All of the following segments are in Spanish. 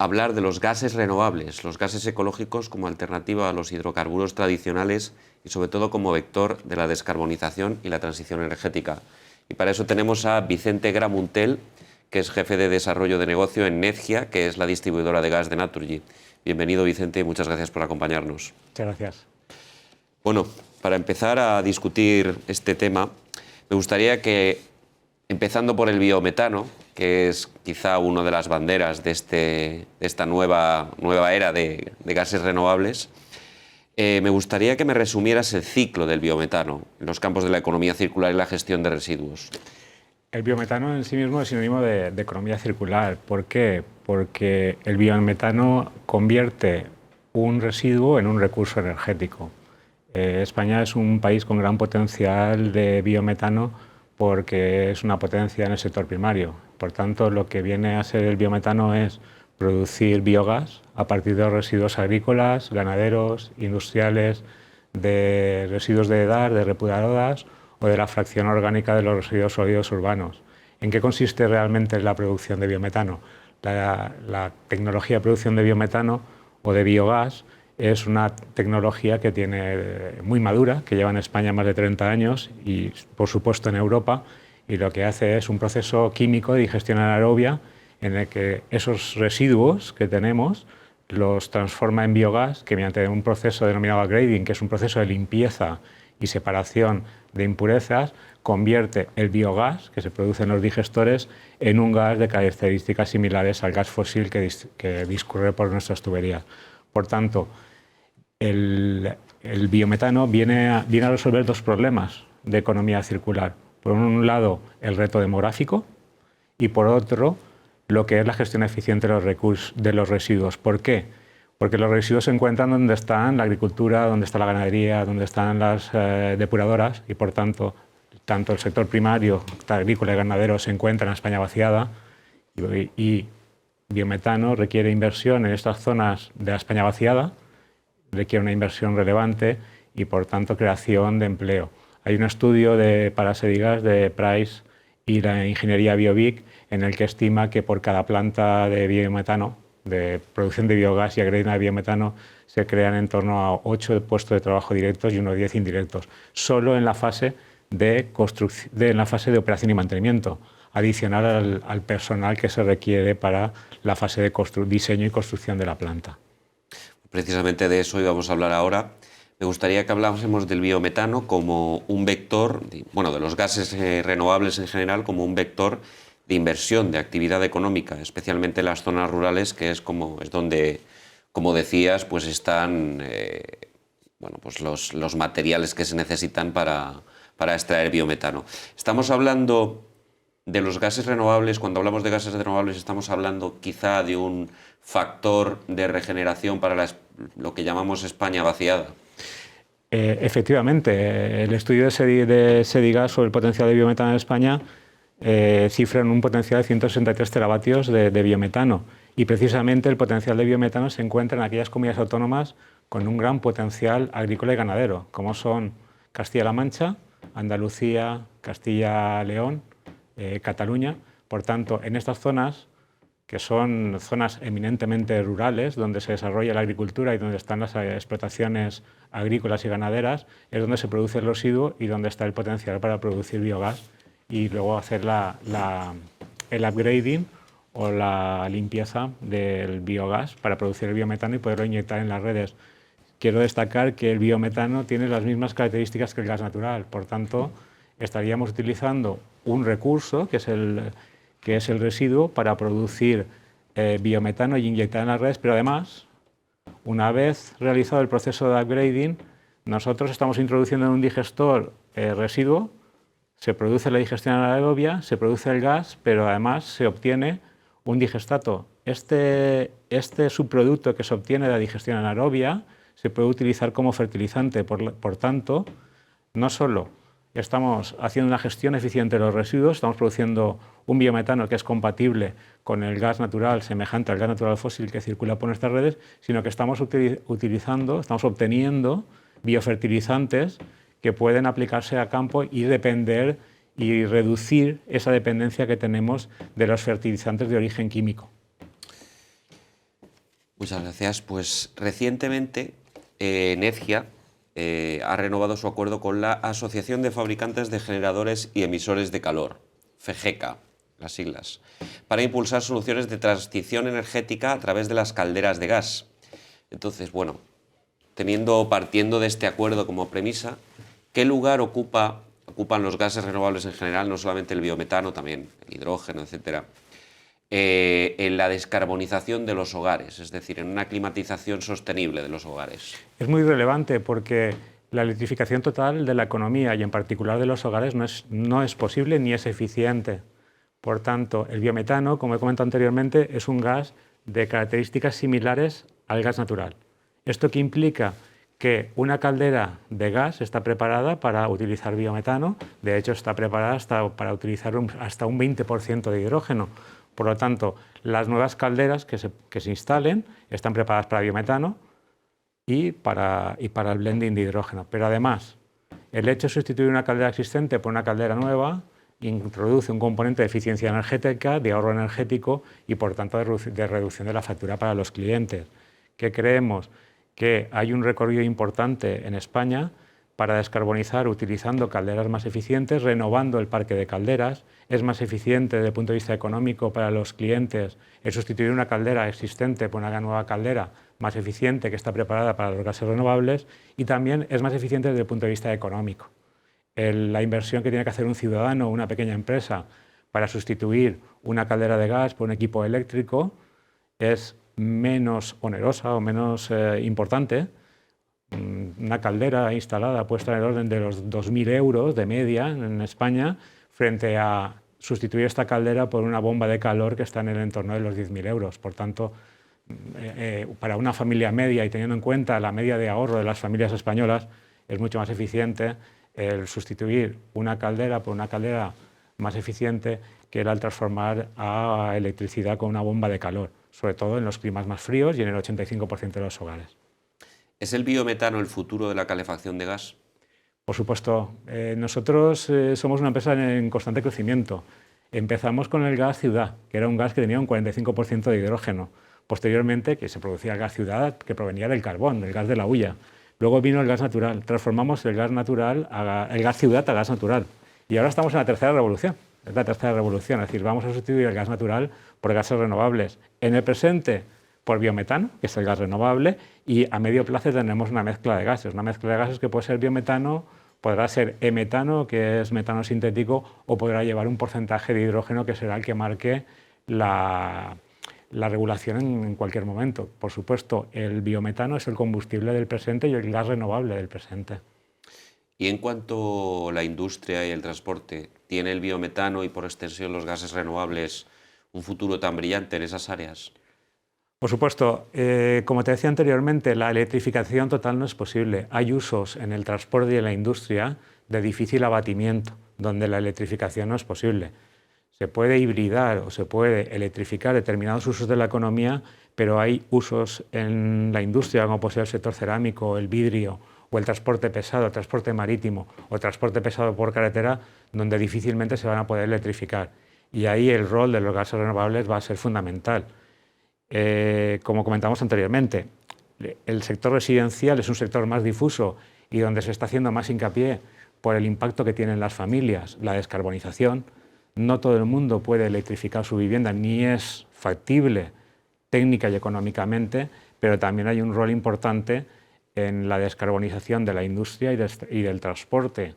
hablar de los gases renovables, los gases ecológicos como alternativa a los hidrocarburos tradicionales y sobre todo como vector de la descarbonización y la transición energética. Y para eso tenemos a Vicente Gramuntel, que es jefe de desarrollo de negocio en Nedgia, que es la distribuidora de gas de Naturgy. Bienvenido, Vicente, y muchas gracias por acompañarnos. Muchas gracias. Bueno, para empezar a discutir este tema, me gustaría que, empezando por el biometano, que es quizá una de las banderas de esta nueva era de gases renovables, me gustaría que me resumieras el ciclo del biometano en los campos de la economía circular y la gestión de residuos. El biometano en sí mismo es sinónimo de economía circular. ¿Por qué? Porque el biometano convierte un residuo en un recurso energético. España es un país con gran potencial de biometano porque es una potencia en el sector primario. Por tanto, lo que viene a ser el biometano es producir biogás a partir de los residuos agrícolas, ganaderos, industriales, de residuos de EDAR, de depuradoras o de la fracción orgánica de los residuos sólidos urbanos. ¿En qué consiste realmente la producción de biometano? La tecnología de producción de biometano o de biogás es una tecnología que tiene muy madura, que lleva en España más de 30 años y, por supuesto, en Europa, y lo que hace es un proceso químico de digestión anaerobia en el que esos residuos que tenemos los transforma en biogás, que mediante un proceso denominado upgrading, que es un proceso de limpieza y separación de impurezas, convierte el biogás que se produce en los digestores en un gas de características similares al gas fósil que discurre por nuestras tuberías. Por tanto, el biometano viene a resolver dos problemas de economía circular. Por un lado, el reto demográfico y por otro, lo que es la gestión eficiente de los residuos. ¿Por qué? Porque los residuos se encuentran donde están la agricultura, donde está la ganadería, donde están las depuradoras y, por tanto, tanto el sector primario, agrícola y ganadero, se encuentra en España vaciada y biometano requiere inversión en estas zonas de la España vaciada, requiere una inversión relevante y, por tanto, creación de empleo. Hay un estudio para Sedigas de Price y la ingeniería BioVic en el que estima que por cada planta de biometano, de producción de biogás y agregado de biometano, se crean en torno a 8 puestos de trabajo directos y unos 10 indirectos, solo en la fase de operación y mantenimiento, adicional al personal que se requiere para la fase de diseño y construcción de la planta. Precisamente de eso íbamos a hablar ahora. Me gustaría que hablásemos del biometano como un vector, bueno, de los gases renovables en general, como un vector de inversión, de actividad económica, especialmente en las zonas rurales, que es donde, como decías, pues están bueno, pues los materiales que se necesitan para extraer biometano. Estamos hablando de los gases renovables. Cuando hablamos de gases renovables estamos hablando quizá de un factor de regeneración para lo que llamamos España vaciada. Efectivamente, el estudio de Sedigas sobre el potencial de biometano en España cifra en un potencial de 163 teravatios de biometano, y precisamente el potencial de biometano se encuentra en aquellas comunidades autónomas con un gran potencial agrícola y ganadero, como son Castilla-La Mancha, Andalucía, Castilla-León, Cataluña. Por tanto, en estas zonas, que son zonas eminentemente rurales, donde se desarrolla la agricultura y donde están las explotaciones agrícolas y ganaderas, es donde se produce el residuo y donde está el potencial para producir biogás y luego hacer el upgrading o la limpieza del biogás para producir el biometano y poderlo inyectar en las redes. Quiero destacar que el biometano tiene las mismas características que el gas natural, por tanto, estaríamos utilizando un recurso, que es el residuo, para producir biometano y inyectar en las redes, pero además, una vez realizado el proceso de upgrading, nosotros estamos introduciendo en un digestor residuo, se produce la digestión anaerobia, se produce el gas, pero además se obtiene un digestato. Este subproducto que se obtiene de la digestión anaerobia se puede utilizar como fertilizante. Por tanto, no solo estamos haciendo una gestión eficiente de los residuos, estamos produciendo un biometano que es compatible con el gas natural, semejante al gas natural fósil que circula por nuestras redes, sino que estamos obteniendo biofertilizantes que pueden aplicarse a campo y depender y reducir esa dependencia que tenemos de los fertilizantes de origen químico. Muchas gracias. Pues recientemente Nedgia ha renovado su acuerdo con la Asociación de Fabricantes de Generadores y Emisores de Calor, FEGECA, las siglas, para impulsar soluciones de transición energética a través de las calderas de gas. Entonces, bueno, partiendo de este acuerdo como premisa, ¿qué lugar ocupan los gases renovables en general, no solamente el biometano, también el hidrógeno, etcétera, en la descarbonización de los hogares, es decir, en una climatización sostenible de los hogares? Es muy relevante porque la electrificación total de la economía y en particular de los hogares no es posible ni es eficiente. Por tanto, el biometano, como he comentado anteriormente, es un gas de características similares al gas natural. ¿Esto qué implica? Que una caldera de gas está preparada para utilizar biometano, de hecho está preparada para utilizar hasta un 20% de hidrógeno. Por lo tanto, las nuevas calderas que se instalen están preparadas para biometano y para el blending de hidrógeno. Pero además, el hecho de sustituir una caldera existente por una caldera nueva introduce un componente de eficiencia energética, de ahorro energético y, por tanto, de reducción de la factura para los clientes. ¿Qué creemos? Que hay un recorrido importante en España para descarbonizar utilizando calderas más eficientes, renovando el parque de calderas. Es más eficiente desde el punto de vista económico para los clientes el sustituir una caldera existente por una nueva caldera más eficiente que está preparada para los gases renovables, y también es más eficiente desde el punto de vista económico. La inversión que tiene que hacer un ciudadano o una pequeña empresa para sustituir una caldera de gas por un equipo eléctrico es menos onerosa o menos importante. Una caldera instalada puede estar en el orden de los 2.000 euros de media en España, frente a sustituir esta caldera por una bomba de calor que está en el entorno de los 10.000 euros. Por tanto, para una familia media y teniendo en cuenta la media de ahorro de las familias españolas, es mucho más eficiente el sustituir una caldera por una caldera más eficiente que el al transformar a electricidad con una bomba de calor, sobre todo en los climas más fríos y en el 85% de los hogares. ¿Es el biometano el futuro de la calefacción de gas? Por supuesto, nosotros somos una empresa en constante crecimiento. Empezamos con el gas ciudad, que era un gas que tenía un 45% de hidrógeno. Posteriormente, que se producía el gas ciudad que provenía del carbón, del gas de la hulla. Luego vino el gas natural. Transformamos el gas natural, el gas ciudad a gas natural. Y ahora estamos en la tercera revolución. Es la tercera revolución, es decir, vamos a sustituir el gas natural por gases renovables. En el presente, por biometano, que es el gas renovable, y a medio plazo tendremos una mezcla de gases que puede ser biometano, podrá ser e-metano, que es metano sintético, o podrá llevar un porcentaje de hidrógeno que será el que marque la regulación en cualquier momento. Por supuesto, el biometano es el combustible del presente y el gas renovable del presente. Y en cuanto a la industria y el transporte, ¿tiene el biometano y por extensión los gases renovables un futuro tan brillante en esas áreas? Por supuesto, como te decía anteriormente, la electrificación total no es posible. Hay usos en el transporte y en la industria de difícil abatimiento, donde la electrificación no es posible. Se puede hibridar o se puede electrificar determinados usos de la economía, pero hay usos en la industria, como puede ser el sector cerámico, el vidrio, o el transporte pesado, el transporte marítimo o el transporte pesado por carretera, donde difícilmente se van a poder electrificar. Y ahí el rol de los gases renovables va a ser fundamental. Como comentamos anteriormente, el sector residencial es un sector más difuso y donde se está haciendo más hincapié por el impacto que tienen las familias, la descarbonización. No todo el mundo puede electrificar su vivienda, ni es factible técnica y económicamente, pero también hay un rol importante en la descarbonización de la industria y del transporte.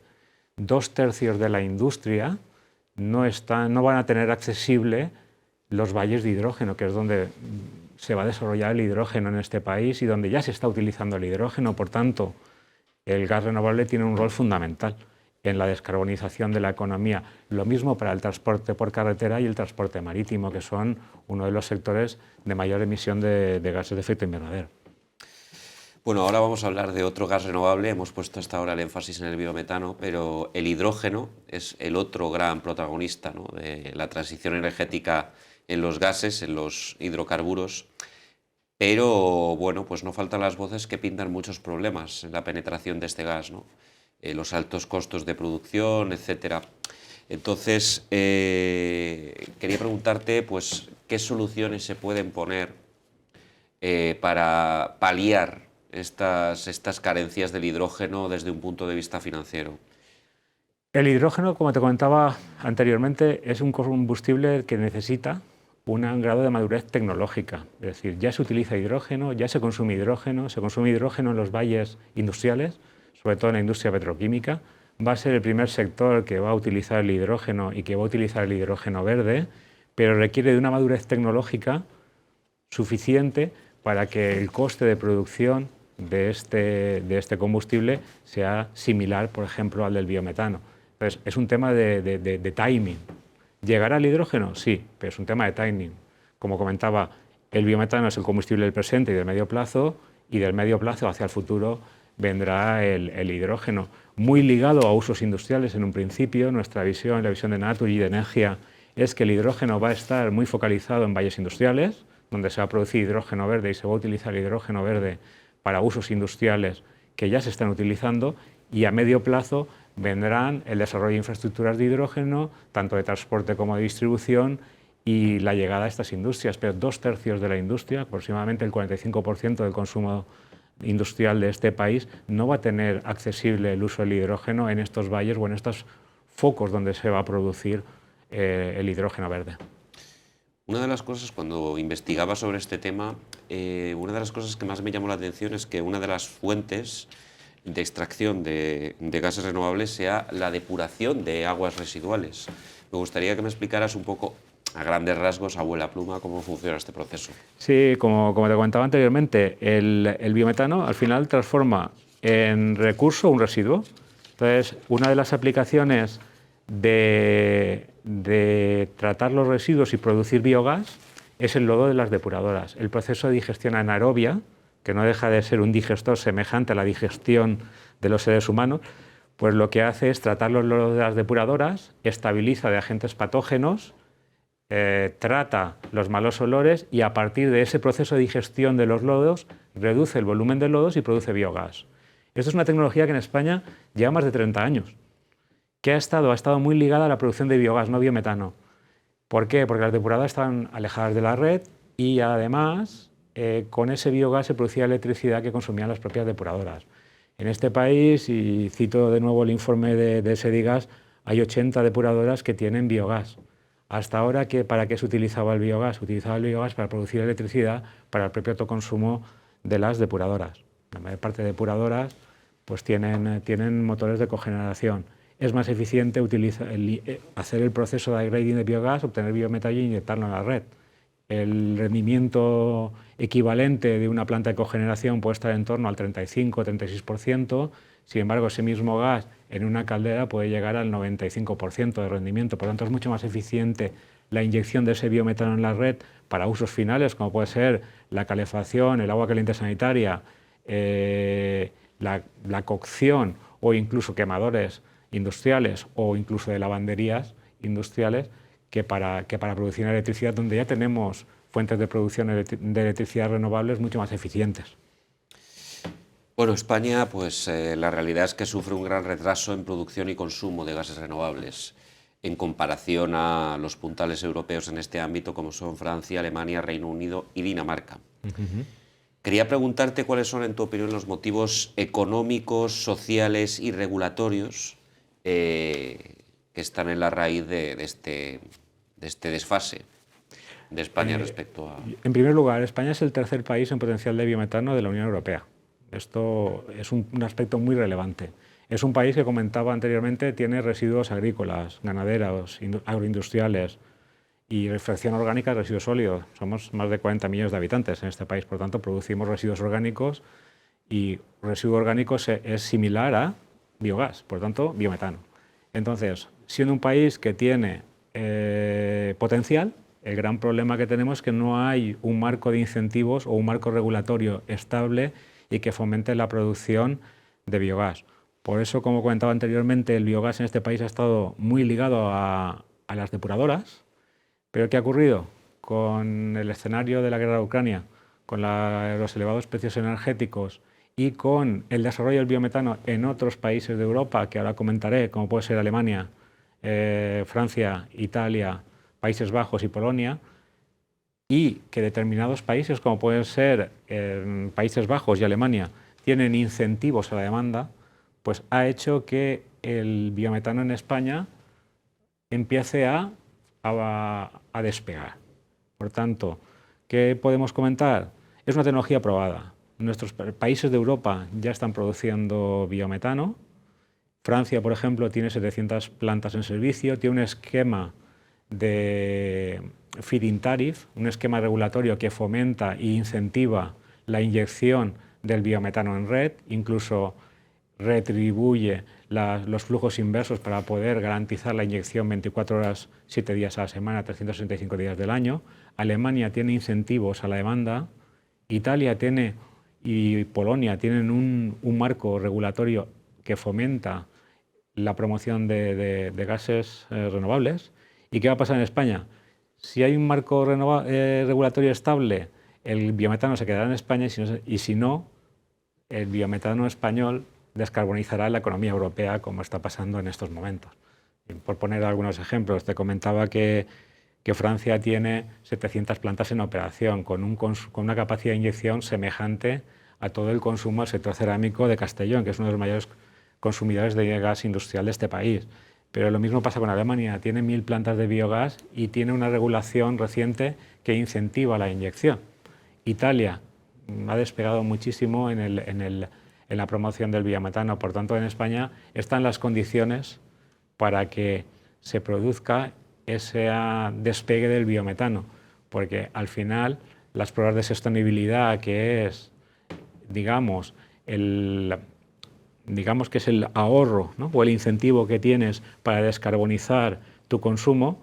2/3 de la industria no van a tener accesible los valles de hidrógeno, que es donde se va a desarrollar el hidrógeno en este país y donde ya se está utilizando el hidrógeno. Por tanto, el gas renovable tiene un rol fundamental en la descarbonización de la economía. Lo mismo para el transporte por carretera y el transporte marítimo, que son uno de los sectores de mayor emisión de gases de efecto invernadero. Bueno, ahora vamos a hablar de otro gas renovable. Hemos puesto hasta ahora el énfasis en el biometano, pero el hidrógeno es el otro gran protagonista, ¿no?, de la transición energética en los gases, en los hidrocarburos. Pero bueno, pues no faltan las voces que pintan muchos problemas en la penetración de este gas, ¿no? Los altos costos de producción, etcétera. Entonces, quería preguntarte, pues, ¿qué soluciones se pueden poner para paliar estas carencias del hidrógeno desde un punto de vista financiero? El hidrógeno, como te comentaba anteriormente, es un combustible que necesita un grado de madurez tecnológica. Es decir, ya se utiliza hidrógeno, ya se consume hidrógeno en los valles industriales, sobre todo en la industria petroquímica. Va a ser el primer sector que va a utilizar el hidrógeno y que va a utilizar el hidrógeno verde, pero requiere de una madurez tecnológica suficiente para que el coste de producción de este combustible sea similar, por ejemplo, al del biometano. Entonces, es un tema de timing. ¿Llegará el hidrógeno? Sí, pero es un tema de timing. Como comentaba, el biometano es el combustible del presente y del medio plazo, y del medio plazo hacia el futuro vendrá el hidrógeno. Muy ligado a usos industriales en un principio, nuestra visión, la visión de Naturgy y de Energia, es que el hidrógeno va a estar muy focalizado en valles industriales, donde se va a producir hidrógeno verde y se va a utilizar el hidrógeno verde para usos industriales que ya se están utilizando, y a medio plazo vendrán el desarrollo de infraestructuras de hidrógeno, tanto de transporte como de distribución, y la llegada a estas industrias. Pero 2/3 de la industria, aproximadamente el 45% del consumo industrial de este país, no va a tener accesible el uso del hidrógeno en estos valles o en estos focos donde se va a producir el hidrógeno verde. Una de las cosas, cuando investigaba sobre este tema, una de las cosas que más me llamó la atención es que una de las fuentes de extracción de gases renovables sea la depuración de aguas residuales. Me gustaría que me explicaras un poco, a grandes rasgos, a vuela pluma, cómo funciona este proceso. Sí, como te comentaba anteriormente, el biometano al final transforma en recurso un residuo. Entonces, una de las aplicaciones de tratar los residuos y producir biogás es el lodo de las depuradoras. El proceso de digestión anaerobia, que no deja de ser un digestor semejante a la digestión de los seres humanos, pues lo que hace es tratar los lodos de las depuradoras, estabiliza de agentes patógenos, trata los malos olores, y a partir de ese proceso de digestión de los lodos reduce el volumen de lodos y produce biogás. Esto es una tecnología que en España lleva más de 30 años, que ha estado muy ligada a la producción de biogás, no biometano. ¿Por qué? Porque las depuradoras estaban alejadas de la red y además con ese biogás se producía electricidad que consumían las propias depuradoras. En este país, y cito de nuevo el informe de Sedigas, hay 80 depuradoras que tienen biogás. Hasta ahora, ¿para qué se utilizaba el biogás? Se utilizaba el biogás para producir electricidad para el propio autoconsumo de las depuradoras. La mayor parte de depuradoras pues tienen motores de cogeneración. Es más eficiente hacer el proceso de upgrading de biogás, obtener biometano y inyectarlo en la red. El rendimiento equivalente de una planta de cogeneración puede estar en torno al 35-36%, sin embargo, ese mismo gas en una caldera puede llegar al 95% de rendimiento. Por lo tanto, es mucho más eficiente la inyección de ese biometano en la red para usos finales, como puede ser la calefacción, el agua caliente sanitaria, la cocción o incluso quemadores industriales o incluso de lavanderías industriales, que para producir electricidad, donde ya tenemos fuentes de producción de electricidad renovables mucho más eficientes. Bueno, España, pues la realidad es que sufre un gran retraso en producción y consumo de gases renovables en comparación a los puntales europeos en este ámbito, como son Francia, Alemania, Reino Unido y Dinamarca. Quería preguntarte cuáles son, en tu opinión, los motivos económicos, sociales y regulatorios que están en la raíz de este desfase de España respecto a... En primer lugar, España es el tercer país en potencial de biometano de la Unión Europea. Esto es un aspecto muy relevante. Es un país que, comentaba anteriormente, tiene residuos agrícolas, ganaderos, agroindustriales y fracción orgánica de residuos sólidos. Somos más de 40 millones de habitantes en este país, por tanto producimos residuos orgánicos, y residuo orgánico es similar a biogás, por tanto biometano. Entonces, siendo un país que tiene potencial, el gran problema que tenemos es que no hay un marco de incentivos o un marco regulatorio estable y que fomente la producción de biogás. Por eso, como comentaba anteriormente, el biogás en este país ha estado muy ligado a las depuradoras. Pero ¿qué ha ocurrido? Con el escenario de la guerra de Ucrania, con los elevados precios energéticos y con el desarrollo del biometano en otros países de Europa, que ahora comentaré, como puede ser Alemania, Francia, Italia, Países Bajos y Polonia, y que determinados países, como pueden ser Países Bajos y Alemania, tienen incentivos a la demanda, pues ha hecho que el biometano en España empiece a despegar. Por tanto, ¿qué podemos comentar? Es una tecnología probada. Nuestros países de Europa ya están produciendo biometano. Francia, por ejemplo, tiene 700 plantas en servicio, tiene un esquema de feed-in tariff, un esquema regulatorio que fomenta e incentiva la inyección del biometano en red, incluso retribuye los flujos inversos para poder garantizar la inyección 24 horas, 7 días a la semana, 365 días del año. Alemania tiene incentivos a la demanda. Italia tiene y Polonia tienen un marco regulatorio que fomenta la promoción de gases renovables. ¿Y qué va a pasar en España? Si hay un marco regulatorio estable, el biometano se quedará en España y si no, el biometano español descarbonizará la economía europea, como está pasando en estos momentos. Y por poner algunos ejemplos, te comentaba que Francia tiene 700 plantas en operación, con una capacidad de inyección semejante a todo el consumo del sector cerámico de Castellón, que es uno de los mayores consumidores de gas industrial de este país. Pero lo mismo pasa con Alemania, tiene 1000 plantas de biogás y tiene una regulación reciente que incentiva la inyección. Italia ha despegado muchísimo en la promoción del biometano, por tanto en España están las condiciones para que se produzca ese despegue del biometano, porque al final las pruebas de sostenibilidad, que es, digamos que es el ahorro, ¿no?, o el incentivo que tienes para descarbonizar tu consumo,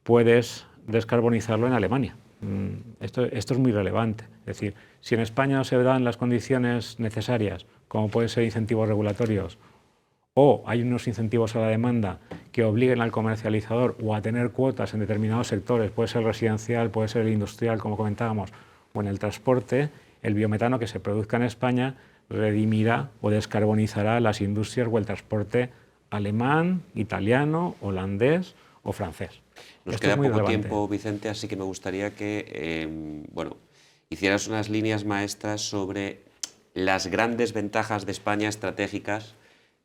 puedes descarbonizarlo en Alemania. Esto es muy relevante. Es decir, si en España no se dan las condiciones necesarias, como pueden ser incentivos regulatorios, o hay unos incentivos a la demanda que obliguen al comercializador o a tener cuotas en determinados sectores, puede ser residencial, puede ser el industrial, como comentábamos, o en el transporte, el biometano que se produzca en España redimirá o descarbonizará las industrias o el transporte alemán, italiano, holandés o francés. Nos queda poco tiempo, Vicente, así que me gustaría que hicieras unas líneas maestras sobre las grandes ventajas de España estratégicas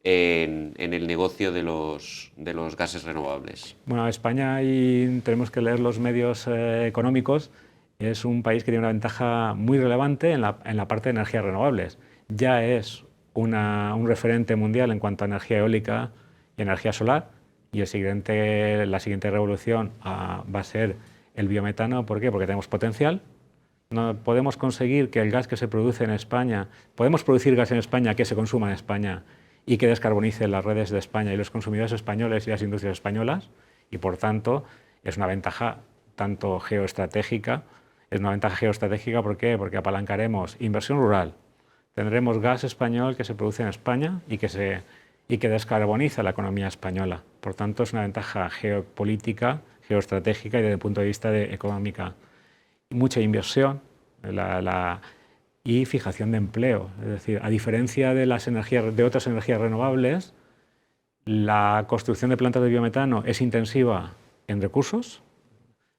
en el negocio de los gases renovables. Bueno, España, y tenemos que leer los medios económicos, es un país que tiene una ventaja muy relevante en la parte de energías renovables. Ya es un referente mundial en cuanto a energía eólica y energía solar, y la siguiente revolución va a ser el biometano. ¿Por qué? Porque tenemos potencial. No podemos conseguir que el gas que se produce en España, podemos producir gas en España que se consuma en España y que descarbonice las redes de España y los consumidores españoles y las industrias españolas, y por tanto es una ventaja tanto geoestratégica. Es una ventaja geoestratégica, ¿por qué? Porque apalancaremos inversión rural, tendremos gas español que se produce en España y que descarboniza la economía española. Por tanto, es una ventaja geopolítica, geoestratégica y desde el punto de vista económica. Mucha inversión y fijación de empleo. Es decir, a diferencia de otras energías renovables, la construcción de plantas de biometano es intensiva en recursos,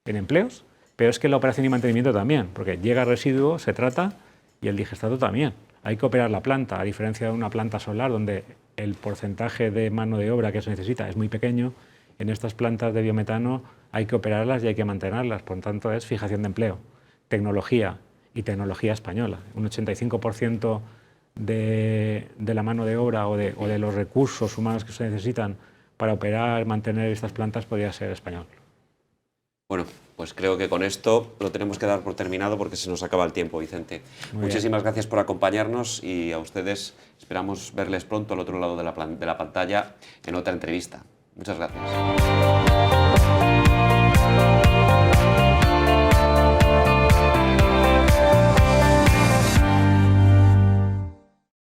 en empleos, pero es que la operación y mantenimiento también, porque llega residuo, se trata, y el digestado también. Hay que operar la planta, a diferencia de una planta solar donde el porcentaje de mano de obra que se necesita es muy pequeño. En estas plantas de biometano hay que operarlas y hay que mantenerlas, por tanto es fijación de empleo, tecnología y tecnología española. Un 85% de la mano de obra o de los recursos humanos que se necesitan para operar, mantener estas plantas podría ser español. Bueno, pues creo que con esto lo tenemos que dar por terminado porque se nos acaba el tiempo, Vicente. Muchísimas gracias por acompañarnos y a ustedes esperamos verles pronto al otro lado de la pantalla en otra entrevista. Muchas gracias.